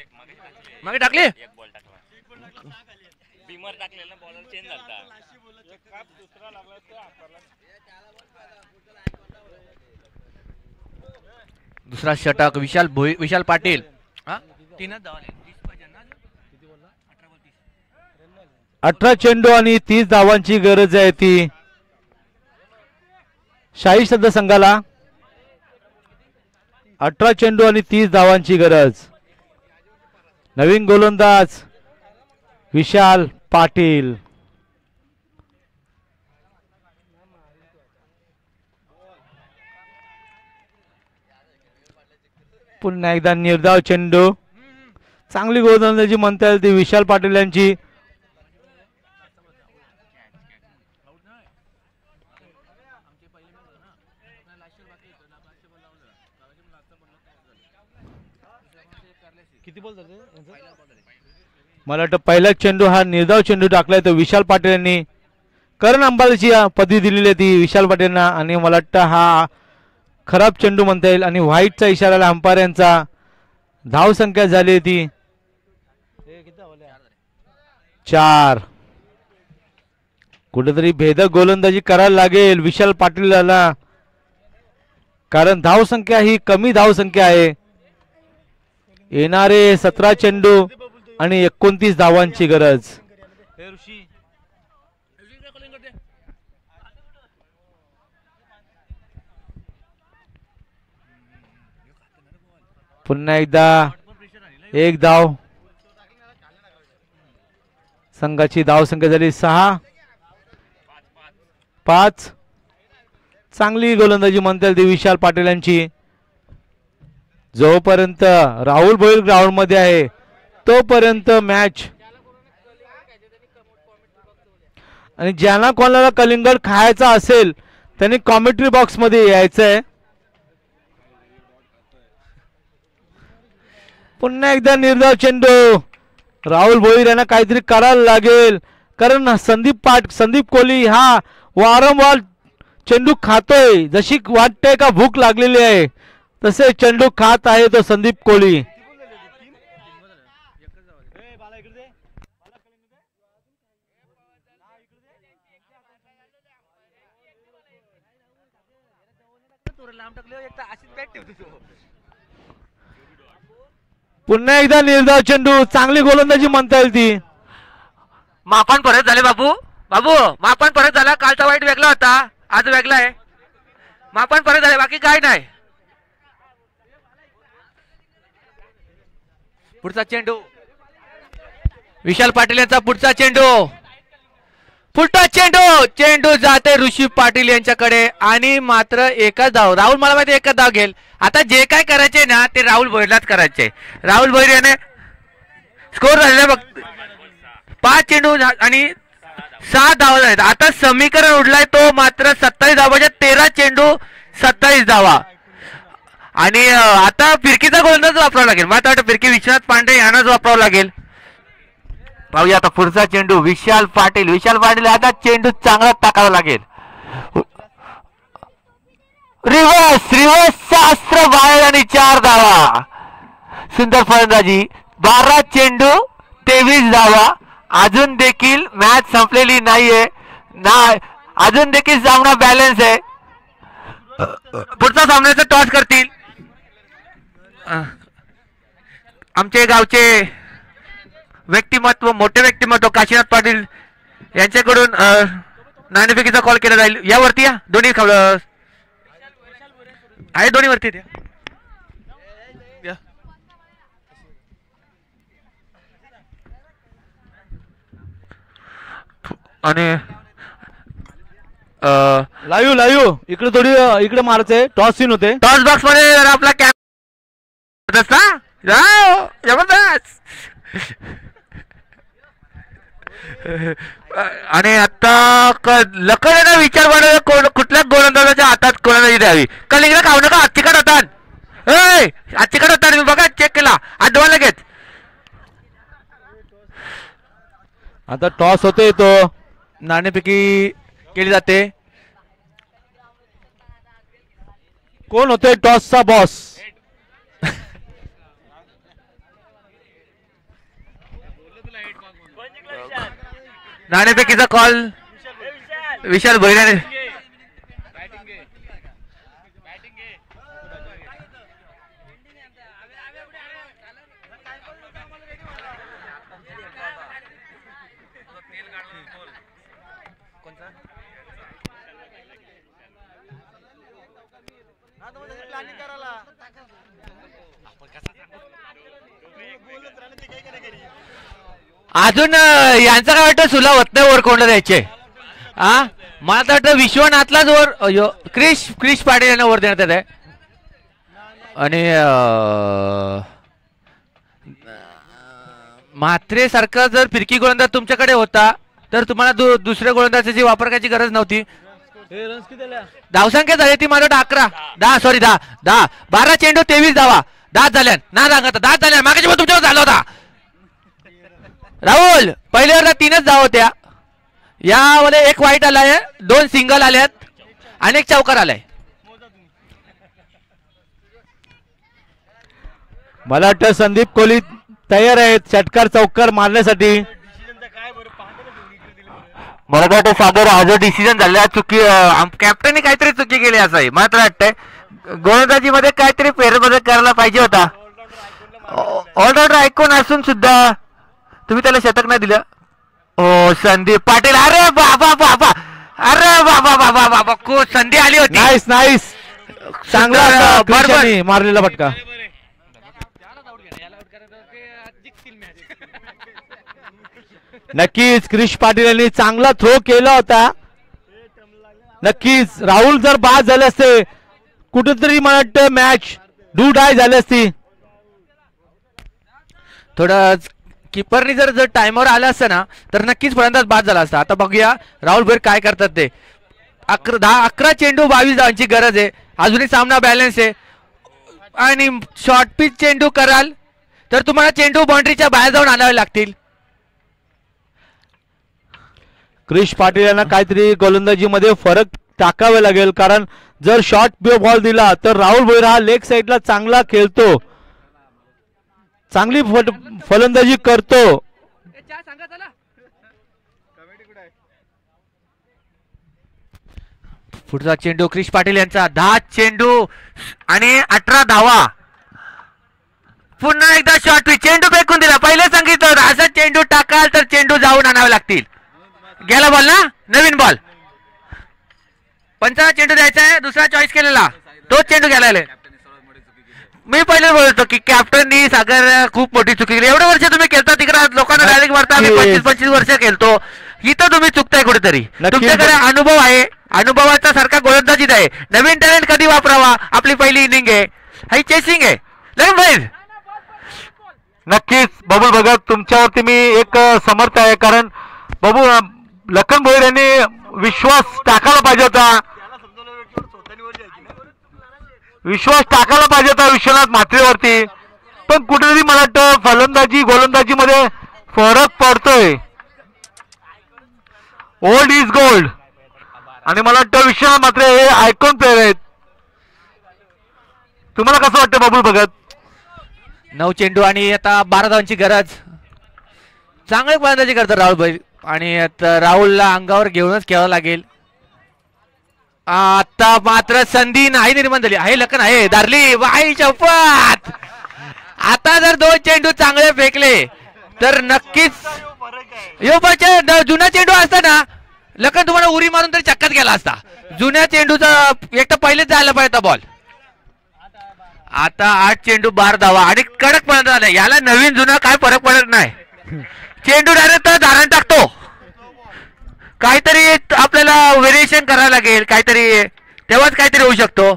मागे टाकली. दुसरा षटक विशाल पाटील. 18 चेंडू आणि 30 धावांची गरज आहे ती शाही श्रद्धा संघाला. 18 चेंडू आणि 30 धावांची गरज. नवीन गोलंदाज विशाल पाटील. पुन्हा एकदा निर्धाव चेंडू. चांगली गोलंदाजी म्हणता येईल ती विशाल पाटील यांची. मला वाटतं पहिला चेंडू हा निर्धाव चेंडू टाकलाय तो विशाल पाटील यांनी. करण अंबालाची पदवी दिलेली आहे ती विशाल पाटीलना. आणि मला वाटतं हा खराब चेंडू म्हणता येईल. आणि व्हाईटचा इशारा अंपायर यांचा. धाव संख्या झाली ती 4. कुठेतरी भेदक गोलंदाजी करायला लागेल विशाल पाटीलला कारण धाव संख्या ही कमी धाव संख्या आहे. येणारे 17 चेंडू आणि 29 धावांची गरज. पुन्हा एकदा 1 धाव. संघाची धाव संख्या झाली 6. 5. चांगली गोलंदाजी म्हणता येईल ती विशाल पाटील यांची. जोपर्यंत राहुल भोईर ग्राउंड मध्ये आहे तोपर्यंत मॅच. आणि ज्यांना कोणाला कलिंगड खायचा असेल त्यांनी कॉमेंट्री बॉक्स मध्ये यायचंय. पुन्हा एकदा निर्धाव चेंडू. राहुल भोईर यांना काहीतरी करायला लागेल, कारण संदीप कोहली हा वारंवार चेंडू खातोय. जशी वाटते का भूक लागलेली आहे तसे चेंडू खात आहे तो संदीप कोहली. पुन्हा एकदा निर्धाव चेंडू. चांगली गोलंदाजी म्हणता येईल ती. मापन परत झाले बाबू. मापन परत झाला. कालचा वाईट वेगळा होता, आज वेगळा आहे. मापन परत झाले, बाकी काय नाही. पुढचा चेंडू विशाल पाटील यांचा. पुढचा चेंडू चेंडू जाते ऋषी पाटील यांच्याकडे आणि मात्र एकच धाव. राहुल मला माहिती एकच धाव घेईल. आता जे काय करायचे ना ते राहुल भोईरलाच करायचे. राहुल भोईर याने स्कोर झालेला बघ 5 चेंडू आणि 6 धावा आहेत. आता समीकरण उडलाय तो मात्र 27 धावाच्या 13 चेंडू 27 धावा. आणि आता फिरकीचा गोलंदाज वापरावा लागेल. मला वाटतं फिरकी विश्वनाथ पांडे यांनाच वापरावं लागेल. पाहूया आता पुढचा चेंडू विशाल पाटील आता चेंडू चांगला टाकावा लागेल. रिवर्स शास्त्र बाहेर आणि 4 धावा. सुंदर फलंदाजी. 12 चेंडू 23 धावा. अजून देखील मॅच संपलेली नाहीये ना, अजून देखील सामना बॅलन्स आहे. पुढचा सामन्याचा टॉस करतील आमचे गावचे व्यक्तिमत्व, मोठे व्यक्तिमत्व काशीनाथ पाटील यांच्याकडून नाणेफेकीचा कॉल केला जाईल. यावरती या दोन्ही खावलं आहे, दोन्ही वरती द्या. आणि लाईव्ह इकडे थोडी इकडे मारायचंय. टॉस सीन होते. टॉस बॉक्स मध्ये आपला कॅमेरा जबरदस्त. आणि आता लकडे विचार वाढ कुठल्या गोलंदाजाच्या हातात गोलंदाजी द्यावी. कलिंगला खाऊ नका. आजचीकडे होतात आजचीकडे होतात. मी बघा चेक केला आज लगेच. आता टॉस होते तो नाणेफेकी केली जाते. कोण होते टॉसचा बॉस? नाणेफेकीचा कॉल विशाल भोईराने. अजून यांचं काय वाटतं सुला होत नाही वर कोणाला द्यायचे. मला तर वाटतं विश्वनाथलाच वर क्रिश पाटील यांना वर देण्यात येत आहे. आणि म्हात्रे सारखा जर फिरकी गोलंदाज तुमच्याकडे होता तर तुम्हाला दुसऱ्या गोलंदाजाची वापर करायची गरज नव्हती. धावसंख्या झाली ती माझं 10 12 चेंडू 23 धावा. 10 झाल्या ना सांगता 10 झाल्या. मागाची पण तुमच्यावर झाला होता राहुल. पहिल्यावर 3च धावा होत्या. यामध्ये 1 वाईट आलाय, 2 सिंगल आल्यात आणि 1 चौकार आलाय. मला वाटतं संदीप कोहली तयार आहेत षटकार चौकार मारण्यासाठी. मला तर वाटतं सादर हा जो डिसिजन झाला चुकी कॅप्टनने काहीतरी चुकी केली असं आहे. मला तर वाटतंय गोलंदाजी मध्ये काहीतरी फेरबदल करायला पाहिजे होता. ऑलराऊंडर ऐकून असून सुद्धा तुम्ही त्याला शतक नाही दिलं. ओ संदीप पाटील. अरे बाबा खूप संधी आली होती. नाईस चांगला बरोबर मारलेला फटका. नक्कीच क्रिश पाटील यांनी चांगला थ्रो केला होता. नक्कीच राहुल जर बाद झाले असते कुठेतरी मला वाटतं मॅच डू डाय झाली असती. थोडं किपरनी जर टाइमवर आलं असतं ना तर नक्कीच फलंदाज बाद झाला असता. आता बघूया राहुल भोईर काय करतात ते. 11 चेंडू 22 धावांची गरज आहे. अजूनही सामना बॅलन्स आहे आणि शॉर्ट पिच चेंडू कराल तर तुम्हाला चेंडू बाउंड्रीच्या बाहेर जाऊन आणावे लागतील. क्रिश पाटील यांना काहीतरी गोलंदाजीमध्ये फरक टाकावे लागेल, कारण जर शॉर्ट बॉल दिला तर राहुल भोईर हा लेग साईडला चांगला खेळतो, चांगली फलंदाजी करतो. पुढचा चेंडू क्रिश पाटील यांचा 10 चेंडू आणि 18 धावा. पुन्हा एकदा शॉर्ट पिच चेंडू फेकून दिला. पहिले सांगितलं असा चेंडू टाकाल तर चेंडू जाऊन आणावे लागतील. गेला बॉल ना, नवीन बॉल. पंचाला चेंडू द्यायचा आहे, दुसरा चॉईस केलेला तोच चेंडू गेला. मी पहिले बोलतो की कॅप्टननी सागर खूप मोठी चुकी केली. एवढे वर्ष तुम्ही खेळता, तिकडे लोकांना डायरेक्ट मारता. आम्ही 25-25 वर्ष खेळतो, इथं तुम्ही चुकताय कुठेतरी. तुमच्याकडे अनुभव आहे, अनुभवाचा सारखा गोलंदाजीत आहे. नवीन टॅलेंट कधी वापरावा, आपली पहिली इनिंग आहे, ही चेसिंग आहे. लग्न भाई नक्कीच बबुल भगत तुमच्यावरती मी एक समर्थ आहे, कारण बाबू लखन भोईर यांनी विश्वास टाकायला पाहिजे होता, विश्वास टाकायला पाहिजे होता विश्वनाथ म्हात्रेवरती. पण कुठेतरी मला वाटतं फलंदाजी गोलंदाजी मध्ये फरक पडतोय. ओल्ड इज गोल्ड आणि मला वाटतं विश्वनाथ म्हात्रे हे आयकॉन प्लेयर आहेत. तुम्हाला कसं वाटतं बबुल भगत? 9 चेंडू आणि आता 12 धावांची गरज. चांगली फलंदाजी करतात राहुल भाई आणि आता राहुलला अंगावर घेऊनच खेळावं लागेल. आता मात्र संधी नाही निर्माण झाली आहे. लखन आहे दारली वाई चौपात. आता जर 2 चेंडू चांगले फेकले तर नक्कीच जुना चेंडू असता ना लखन तुम्हाला उरी मारून तरी चक्कात गेला असता. जुन्या चेंडूचा एक तर पहिलेच जायला पाहिजे बॉल. आता 8 चेंडू 12 धावा आणि कडक पडत झाला. याला नवीन जुना काय फरक पडत नाही. चेंडू डायरेक्ट धारण टाकतो. काहीतरी आपल्याला व्हेरिएशन करावं लागेल, काहीतरी तेव्हाच काहीतरी होऊ शकतो.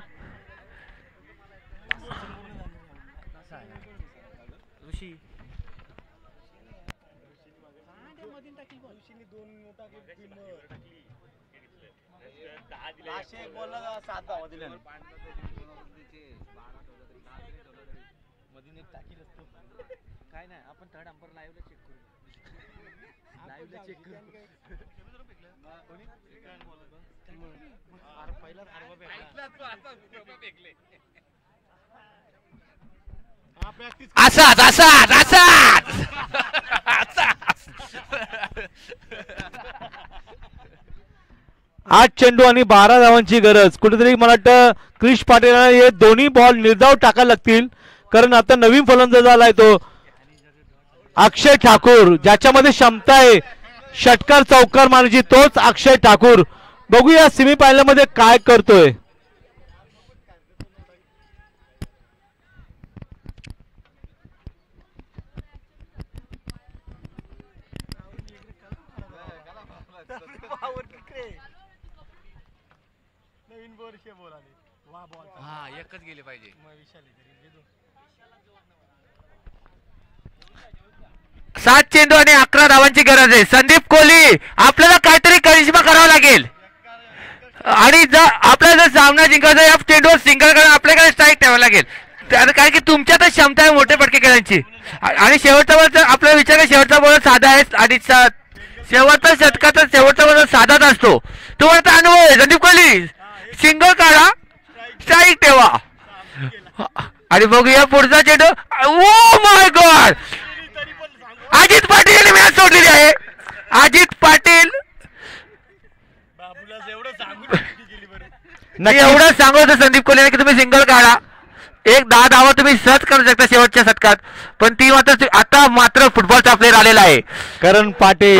काय नाही, आपण थर्ड अंपर लाईव्हला चेक करू. लाईव्हला चेक करू. असाच असाच असाच 8 चेंडू आणि 12 धावांची गरज. कुठेतरी मला वाटतं क्रिश पाटील हे दोन्ही बॉल निर्धाव टाकायला लागतील, कारण आता नवीन फलंदाज आलाय तो अक्षय ठाकूर, ज्याच्यामध्ये क्षमता आहे षटकार चौकार मारण्याची, तोच अक्षय ठाकूर. बघूया सेमी फायनल मध्ये काय करतोय. हा एकच गेले पाहिजे. 7 चेंडू आणि 11 धावांची गरज आहे. संदीप कोहली आपल्याला काहीतरी करिश्मा करावा लागेल आणि जर आपल्याला जर सामना जिंकायचा या चेंडूवर सिंगल करून आपल्याकडे स्ट्राईक ठेवावा लागेल, कारण की तुमच्यातच क्षमता आहे मोठे फटके खेळायची. आणि शेवटचा बॉल आपल्याला विचार शेवटचा बॉल साधा आहे आणि शेवटचा षटकाचा शेवटचा बॉल साधाच असतो. तुम्हाला अनुभव आहे. संदीप कोहली सिंगल काढा, स्ट्राईक ठेवा आणि बघूया पुढचा चेंडू. Oh my God, Ajit Patil यांनी मॅच सोडलेली आहे. अजित पाटील एवढं सांगत संदीप कोहली की तुम्ही सिंगल काढा, 10 धावा तुम्ही सहज करू शकता शेवटच्या षटकात. पण ती मात्र आता मात्र फुटबॉलचा प्लेअर आलेला आहे करण पाटील.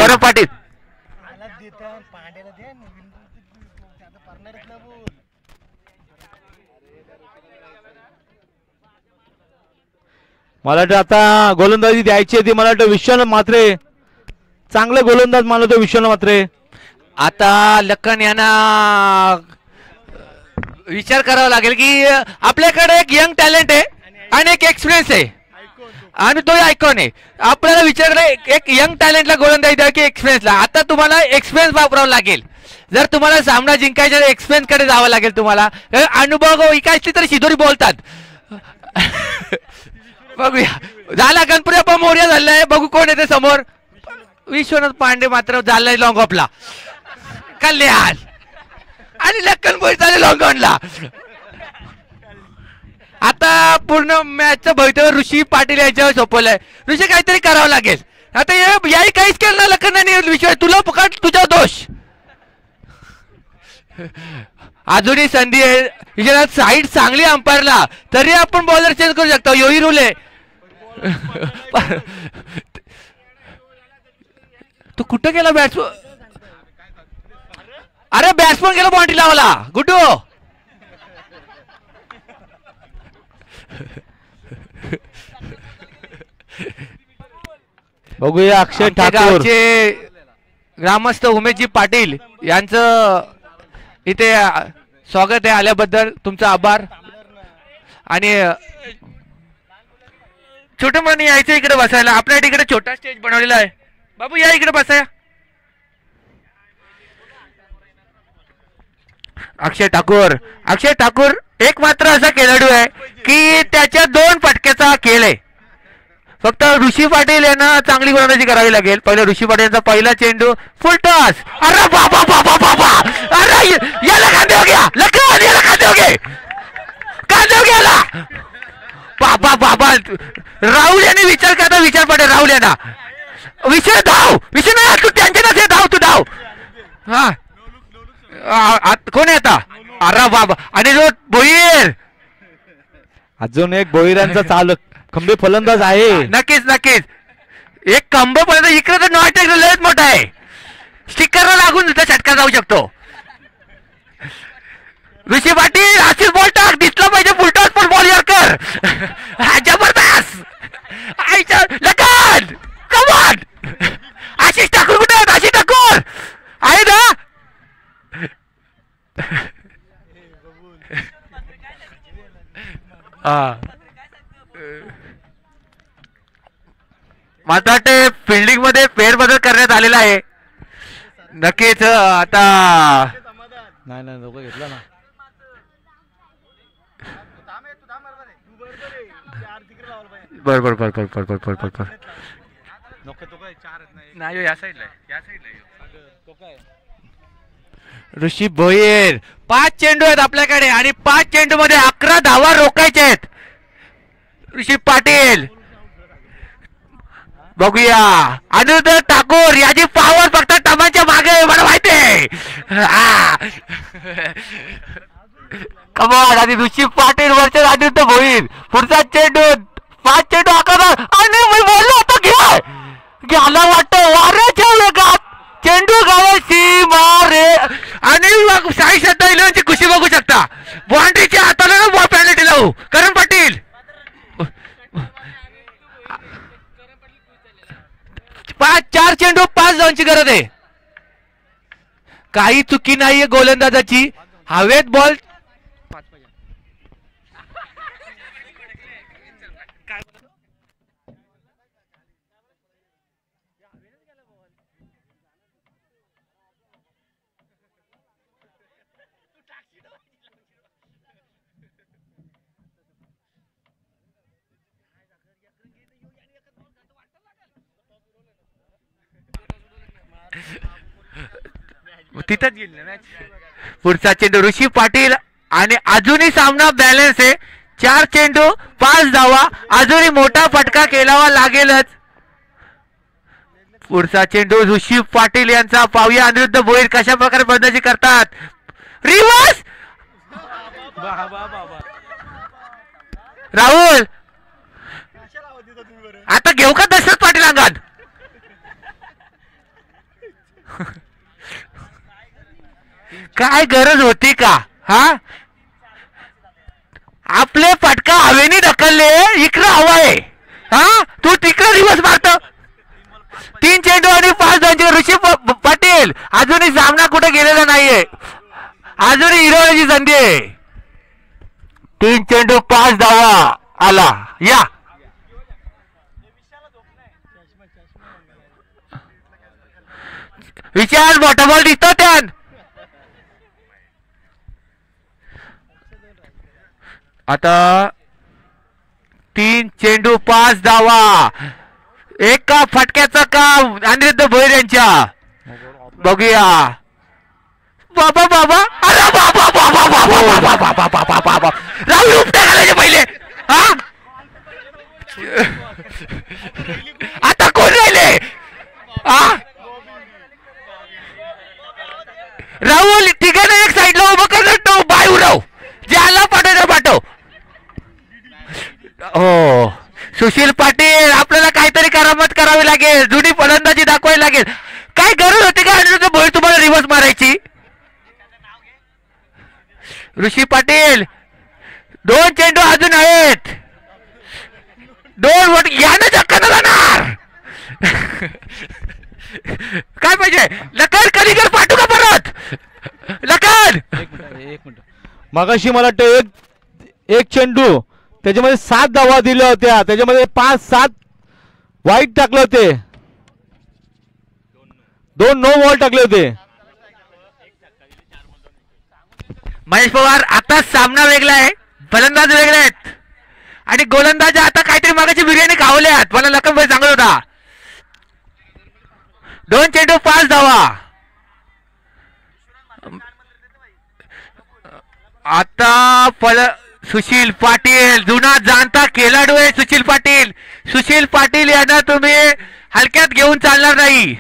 मला वाटतं आता गोलंदाजी द्यायची होती. मला वाटतं विश्वनाथ म्हात्रे चांगले गोलंदाज मानतो विश्वनाथ म्हात्रे. आता लखन यांना विचार करावा लागेल की आपल्याकडे एक यंग टॅलेंट आहे आणि एक एक्सपिरियन्स आहे आणि तो आयकॉन आहे. आपल्याला विचार करायला एक यंग टॅलेंटला गोलंदाजी द्या की एक्सपिरियन्सला. आता तुम्हाला एक्सपिरियन्स वापरावा लागेल. जर तुम्हाला सामना जिंकायचा एक्सपेरियन्स कडे जावं लागेल तुम्हाला. अनुभव विकायची तर शिदोरी बोलतात. बघूया झाला गणपती बाप्पा मोर्या झालाय. बघू कोण येते समोर. विश्वनाथ पांडे मात्र झालाय लॉंग ऑफला. कल्याण आणि लक्कन बोई झाले लॉंग ऑनला. आता पूर्ण मॅचचं भवितव्य ऋषी पाटील यांच्यावर सोपवलंय. ऋषी काहीतरी करावं लागेल आता. याही काहीच केलं ना लखन आणि विश्व. तुला पकड तुझा दोष. अजूनही संधी आहे. साईड चांगली अंपायरला तरी आपण बॉलर चेंज करू शकतो. योही रूल आहे. तू कुठं गेला बॅट्समन. अरे बॅट्समन गेला बाउंड्री लावला. गुड्डू बघूया अक्षय ठाकूर. ग्रामस्थ उमेशजी पाटील यांचं इथे स्वागत आहे. आल्याबद्दल तुमचा आभार. आणि छोट्या मुलांनी यायचं इकडे बसायला. आपल्या इकडे छोटा स्टेज बनवलेला आहे. बाबू या इकडे बसाया. अक्षय ठाकूर एक मात्र असा खेळाडू आहे की त्याच्या 2 फटक्याचा खेळ आहे. फक्त ऋषी पाटील यांना चांगली गोलंदाजी करावी लागेल. पहिला ऋषी पाटील यांचा पहिला चेंडू फुल टॉस. अरे बाबा बाबा बाबा. अरे याला कांदे हो गया. लखन याला कांदे हो गए. कांदे हो गया बाबा बाबा. राहुल यांनी विचार करता विचार पडेल. राहुल यांना विषय धाव. विषय नाही तू त्यांच्या नसे धाव. तू धाव. हा कोण आहे आता. अरे बाबा. आणि जो भोईर अजून एक भोईरांचा चालक खंबे फलंदाज आहे. नक्कीच एक कंब पर्यंत इकडे तर नॉट लयच मोठा आहे. स्टिकरला लागून तिथं षटकार जाऊ शकतो. ऋषी पाटील आशिष बॉल टाक. दिसला पाहिजे फुलटॉस पण बॉल यार कर. जबरदस्त. आयच्या लखन कमॉन. आशिष ठाकूर कुठे आहेत. आशिष ठाकूर आहे ना. मला वाटते फिल्डिंग मध्ये फेरबदल करण्यात आलेला आहे. नक्कीच आता नाही लोक घेतला ना. बरोबर नाही या साईडला. ऋषी भोईर 5 चेंडू आहेत आपल्याकडे आणि 5 चेंडू मध्ये 11 धावा रोखायचे आहेत. ऋषी पाटील बघूया. अनिरुद्ध ठाकूर याची पावर फक्त टमाच्या मागे मला माहिती आहे. कमाल. आणि ऋषी पाटील वरच्या अनिरुद्ध भोईर. पुढचा चेंडू 5 चेंडू 11 आणि मी बोललो होतो घ्यायला वाटतं वाऱ्याच्या वेगात चेंडू गावा सीमा रे. आणि साई श्रद्धा इलेव्हनची खुशी बघू शकता. बाउंड्रीच्या हाताला ना बॉल पॅनल्टी लावू. करण पाटील 4 चेंडू 5 धावांची गरज आहे. काही चुकी नाहीये गोलंदाजाची. हवेत बॉल तिथंच गेली मॅच. पुढचा चेंडू ऋषी पाटील आणि अजूनही सामना बॅलन्स आहे. 4 चेंडू 5 धावा. अजूनही मोठा फटका खेळावा लागेलच. पुढचा चेंडू ऋषी पाटील यांचा. पाहूया अनिरुद्ध भोईर कशा प्रकारे बंदाजी करतात. रिव्हर्स. राहुल आता घेऊ का दशरथ पाटील अंगात. काय गरज होती का. हा आपले फटका हवेने ढकलले. इकडं हवा आहे. हा तू तिकडे रिव्हर्स मारतो. 3 चेंडू आणि 5 धावांची. ऋषी पाटील अजूनही सामना कुठे गेलेला नाहीये. अजूनही हिरवण्याची संधी आहे. 3 चेंडू 5 धावा आला. या विचार मोठा बॉल दिसतो त्यान. आता 3 चेंडू 5 धावा. एका फटक्याचा काम अनिरुद्ध भोईर यांच्या. बघूया बाबा बाबा. अरे बाबा बाबा बाबा बाबा बाबा बाबा बाबा. राहुल उपटा घालायचे पहिले. हा आता कोण राहिले. हा राहुल तिघांना एक साईडला उभं कर. तो बाय उडव. ज्याला पाठव पाठव. हो सुशील पाटील आपल्याला काहीतरी करामत करावी लागेल. जुनी फलंदाजी दाखवावी लागेल. काय गरज होती का अनिरुद्ध भोईर तुम्हाला रिव्हर्स मारायची. ऋषी पाटील 2 चेंडू अजून आहेत. 2 वोट यानं चक्कर जाणार. काय पाहिजे लखन. कलिंगर पाठवू का परत. लखन एक मिनिट. मगाशी मला वाटतं एक चेंडू त्याच्यामध्ये 7 धावा दिल्या होत्या. त्याच्यामध्ये 5-7 वाईट टाकले होते. 2 नो बॉल टाकले होते. महेश पवार आता सामना वेगळा आहे. फलंदाज वेगळे आहेत आणि गोलंदाज आता काहीतरी मागाची बिर्याणी खावल्यात. मला लखन भाई सांगत होता. 2 चेंडू 5 धावा. आता सुशील पाटील जुना जाणता खेळाडू आहे. सुशील पाटील. सुशील पाटील यांना तुम्ही हलक्यात घेऊन चालणार नाही.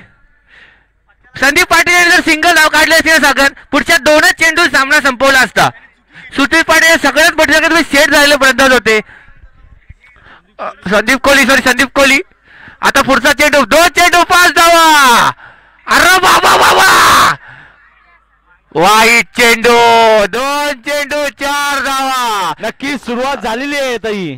संदीप पाटील जर सिंगल धाव काढले असते सागर पुढच्या 2च चेंडू सामना संपवला असता. सुशील पाटील सगळ्यात मोठे तुम्ही सेट झालेले फलंदाज होते. संदीप कोहली. आता पुढचा चेंडू 2 चेंडू 5 धावा. अरे बाबा बाबा. वाईट चेंडू. 2 चेंडू 4 धावा. नक्की सुरुवात झालेली आहे ताई.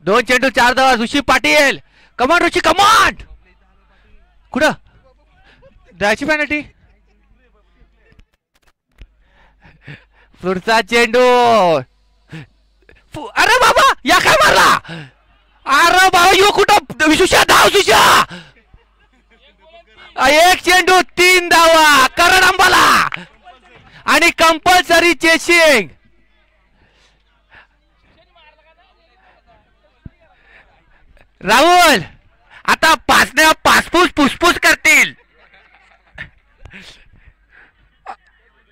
दोन चेंडू 4 धावा. ऋषी पाटील कमांड. ऋषी कमांड कुठं द्यायची पॅनल्टी. पुढचा चेंडू. अरे बाबा या काय मारला. अरे बाबा यो कुठं. सुशा धाव. सुशा 1 चेंडू 3 धावा. करण अंबाला आणि कंपल्सरी चेसिंग. राहुल आता पासण्या फुसफुस करतील.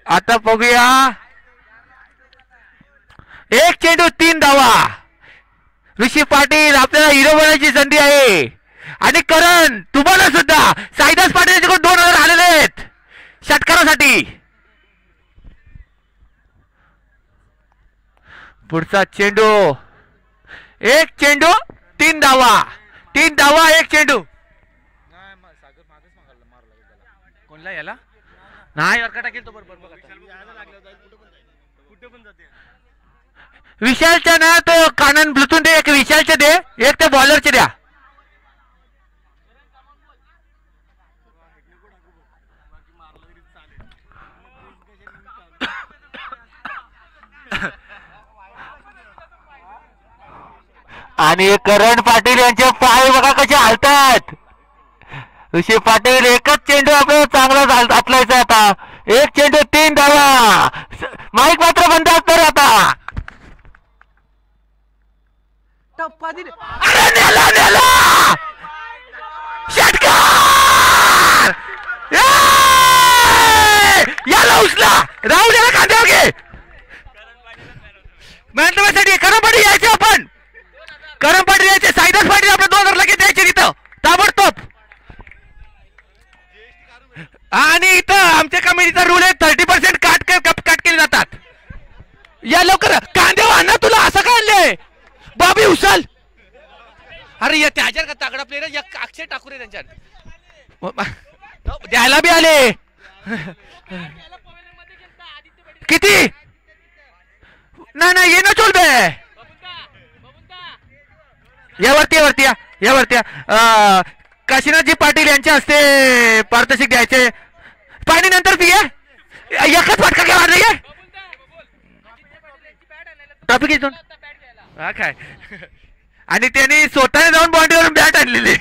आता बघूया 1 चेंडू 3 धावा. ऋषी पाटील आपल्याला हिरो बनण्याची संधी आहे. आणि करण तुम्हाला सुद्धा साईदास पाटील यांच्याकडून 2000 आलेले आहेत षटकारासाठी. पुढचा चेंडू. 1 चेंडू 3 धावा. 3 धावा 1 चेंडू. कोणला याला नाही वरका टाकेल तो बरोबर. विशालच्या ना तो कानन ब्लूटूथ दे. एक विशालचे दे. एक ते बॉलरचे द्या. आणि करण पाटील यांचे पाय बघा कसे हलतात. ऋषी पाटील एकच चेंडू आपल्याला चांगला आपलायचा आता. 1 चेंडू 3 धावा. माईक मात्र बंद असणार आता. अरे नेला षटकार. याला उचला. राहुल याला खांद्यावर घे. मेहनतीसाठी करण पाटील यायचे. आपण करण पाटील यायचे. साईदास पाटील आपल्या 2000 लगेच द्यायचे तिथं ताबडतोब. आणि इथं आमच्या कमिटीचा रूल आहे 30% कट केले जातात. या लवकर कांद्यावर आणा. तुला असं काय आणलंय बाबी उचल. अरे या त्याच्यावर का तागडा प्लेयर या अक्षय ठाकूर त्यांच्यात द्यायला बी आले. किती नाही ये ना चोल बे. यावरती काशीनाथजी पाटील यांच्या हस्ते पारितोषिक द्यायचे. पाणी नंतर पिये. एकच फटका घ्या. ट्रॉफी घेऊन हा काय आणि त्यांनी स्वतःने जाऊन बाउंड्रीवरून बॅट आणलेली